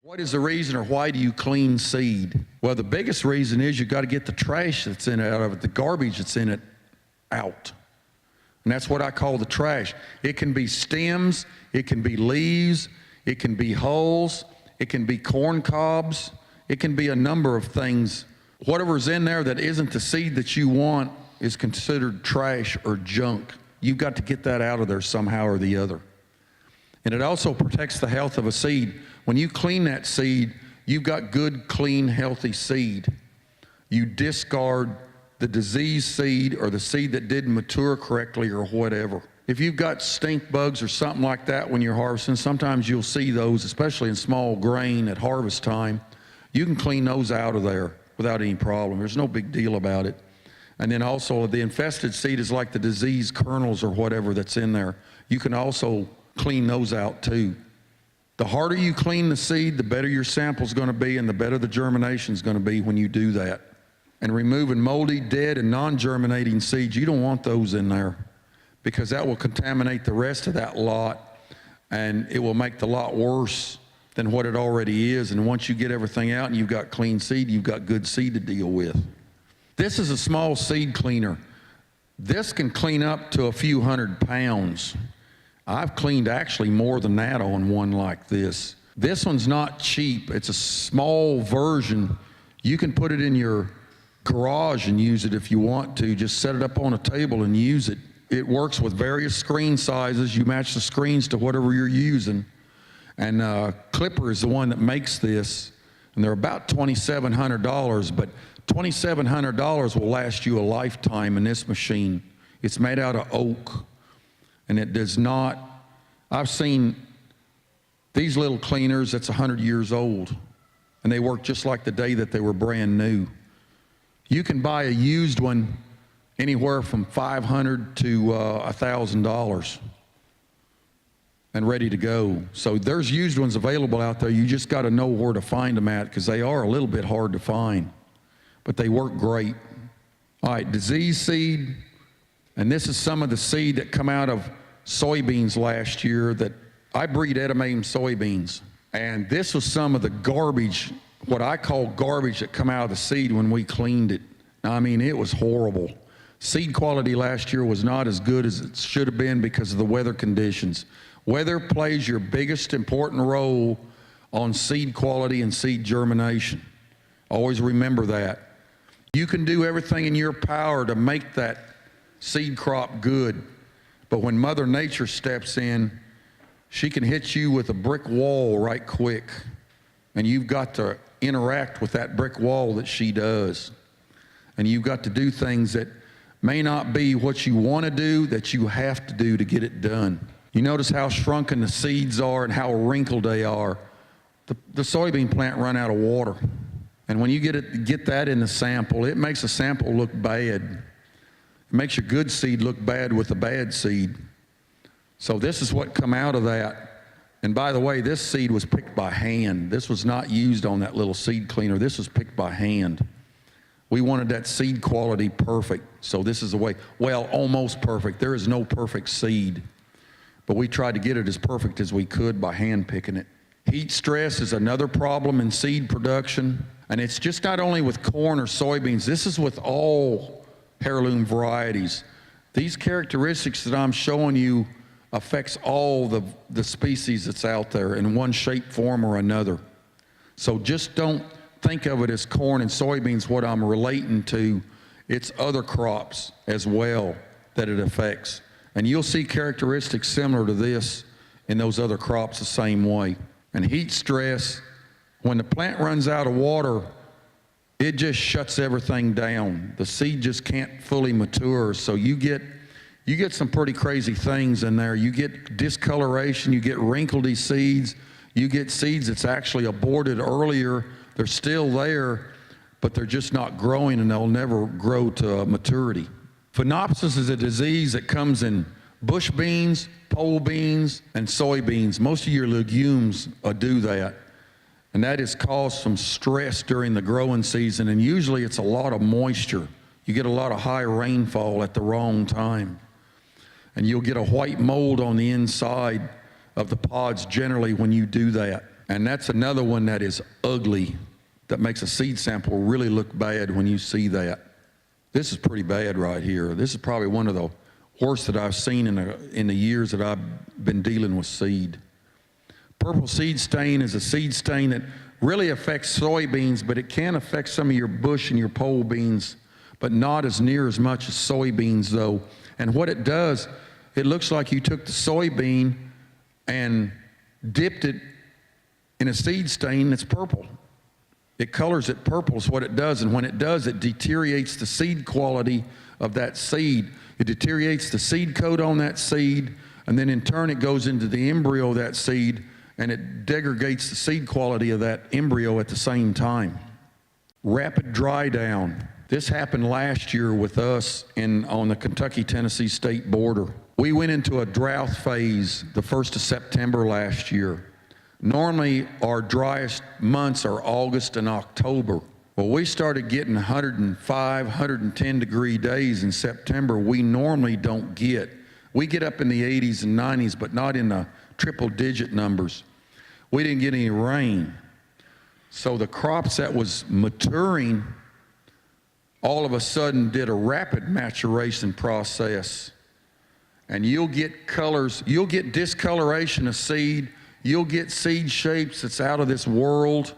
What is the reason, or why do you clean seed? Well, the biggest reason is you've got to get the trash that's in it out of it, the garbage that's in it out. And that's what I call the trash. It can be stems, it can be leaves, it can be hulls, it can be corn cobs, it can be a number of things. Whatever's in there that isn't the seed that you want is considered trash or junk. You've got to get that out of there somehow or the other. And it also protects the health of a seed. When you clean that seed, you've got good, clean, healthy seed. You discard the diseased seed or the seed that didn't mature correctly or whatever. If you've got stink bugs or something like that when you're harvesting, sometimes you'll see those, especially in small grain at harvest time. You can clean those out of there without any problem. There's no big deal about it. And then also the infested seed is like the diseased kernels or whatever that's in there. You can also clean those out too. The harder you clean the seed, the better your sample's going to be and the better the germination's going to be when you do that. And removing moldy, dead, and non-germinating seeds, you don't want those in there because that will contaminate the rest of that lot and it will make the lot worse than what it already is. And once you get everything out and you've got clean seed, you've got good seed to deal with. This is a small seed cleaner. This can clean up to a few 100 pounds. I've cleaned actually more than that on one like this. This one's not cheap. It's a small version. You can put it in your garage and use it if you want to. Just set it up on a table and use it. It works with various screen sizes. You match the screens to whatever you're using. And Clipper is the one that makes this. And they're about $2,700, but $2,700 will last you a lifetime in this machine. It's made out of oak. And it does not, I've seen these little cleaners that's 100 years old, and they work just like the day that they were brand new. You can buy a used one anywhere from $500 to $1,000 and ready to go. So there's used ones available out there. You just got to know where to find them at because they are a little bit hard to find, but they work great. All right, disease seed. And this is some of the seed that come out of soybeans last year that I breed edamame soybeans. And this was some of the garbage, what I call garbage that come out of the seed when we cleaned it. I mean, it was horrible. Seed quality last year was not as good as it should have been because of the weather conditions. Weather plays your biggest important role on seed quality and seed germination. Always remember that. You can do everything in your power to make that seed crop good, but when Mother Nature steps in, she can hit you with a brick wall right quick, and you've got to interact with that brick wall that she does. And you've got to do things that may not be what you want to do, that you have to do to get it done. You notice how shrunken the seeds are and how wrinkled they are. The soybean plant run out of water, and when you get that in the sample, it makes a sample look bad. It makes your good seed look bad with the bad seed. So this is what come out of that. And by the way, this seed was picked by hand. This was not used on that little seed cleaner. This was picked by hand. We wanted that seed quality perfect. So this is the way, well, almost perfect. There is no perfect seed. But we tried to get it as perfect as we could by hand picking it. Heat stress is another problem in seed production. And it's just not only with corn or soybeans. This is with all heirloom varieties. These characteristics that I'm showing you affects all the species that's out there in one shape, form, or another. So just don't think of it as corn and soybeans, what I'm relating to. It's other crops as well that it affects. And you'll see characteristics similar to this in those other crops the same way. And heat stress, when the plant runs out of water, it just shuts everything down. The seed just can't fully mature, so you get some pretty crazy things in there. You get discoloration, you get wrinkledy seeds, you get seeds that's actually aborted earlier. They're still there, but they're just not growing and they'll never grow to maturity. Phenopsis is a disease that comes in bush beans, pole beans, and soybeans. Most of your legumes do that. And that is caused from stress during the growing season, and usually it's a lot of moisture. You get a lot of high rainfall at the wrong time. And you'll get a white mold on the inside of the pods generally when you do that. And that's another one that is ugly, that makes a seed sample really look bad when you see that. This is pretty bad right here. This is probably one of the worst that I've seen in the years that I've been dealing with seed. Purple seed stain is a seed stain that really affects soybeans, but it can affect some of your bush and your pole beans, but not as near as much as soybeans though. And what it does, it looks like you took the soybean and dipped it in a seed stain that's purple. It colors it purple is what it does, and when it does, it deteriorates the seed quality of that seed. It deteriorates the seed coat on that seed, and then in turn it goes into the embryo of that seed, and it degrades the seed quality of that embryo at the same time. Rapid dry down. This happened last year with us on the Kentucky-Tennessee state border. We went into a drought phase the 1st of September last year. Normally, our driest months are August and October. Well, we started getting 105, 110 degree days in September we normally don't get. We get up in the 80s and 90s, but not in the triple digit numbers. We didn't get any rain. So the crops that was maturing all of a sudden did a rapid maturation process. And you'll get colors, you'll get discoloration of seed, you'll get seed shapes that's out of this world,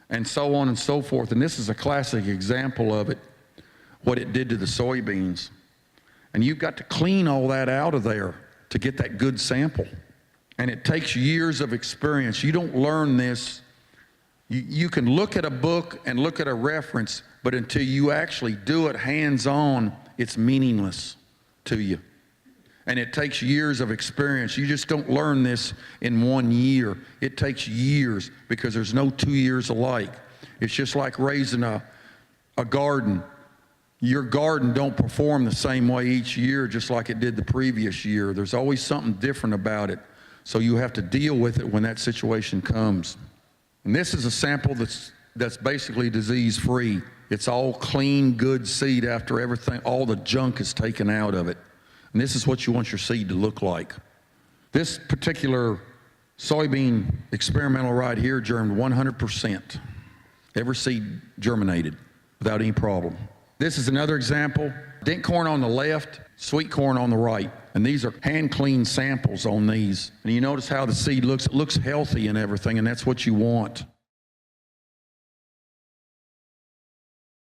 and so on and so forth. And this is a classic example of it, what it did to the soybeans. And you've got to clean all that out of there to get that good sample. And it takes years of experience. You don't learn this. You can look at a book and look at a reference, but until you actually do it hands-on, it's meaningless to you. And it takes years of experience. You just don't learn this in 1 year. It takes years because there's no 2 years alike. It's just like raising a garden. Your garden don't perform the same way each year just like it did the previous year. There's always something different about it. So you have to deal with it when that situation comes. And this is a sample that's basically disease-free. It's all clean, good seed after everything, all the junk is taken out of it. And this is what you want your seed to look like. This particular soybean experimental right here germed 100%. Every seed germinated without any problem. This is another example. Dent corn on the left, sweet corn on the right. And these are hand-cleaned samples on these. And you notice how the seed looks. It looks healthy and everything, and that's what you want.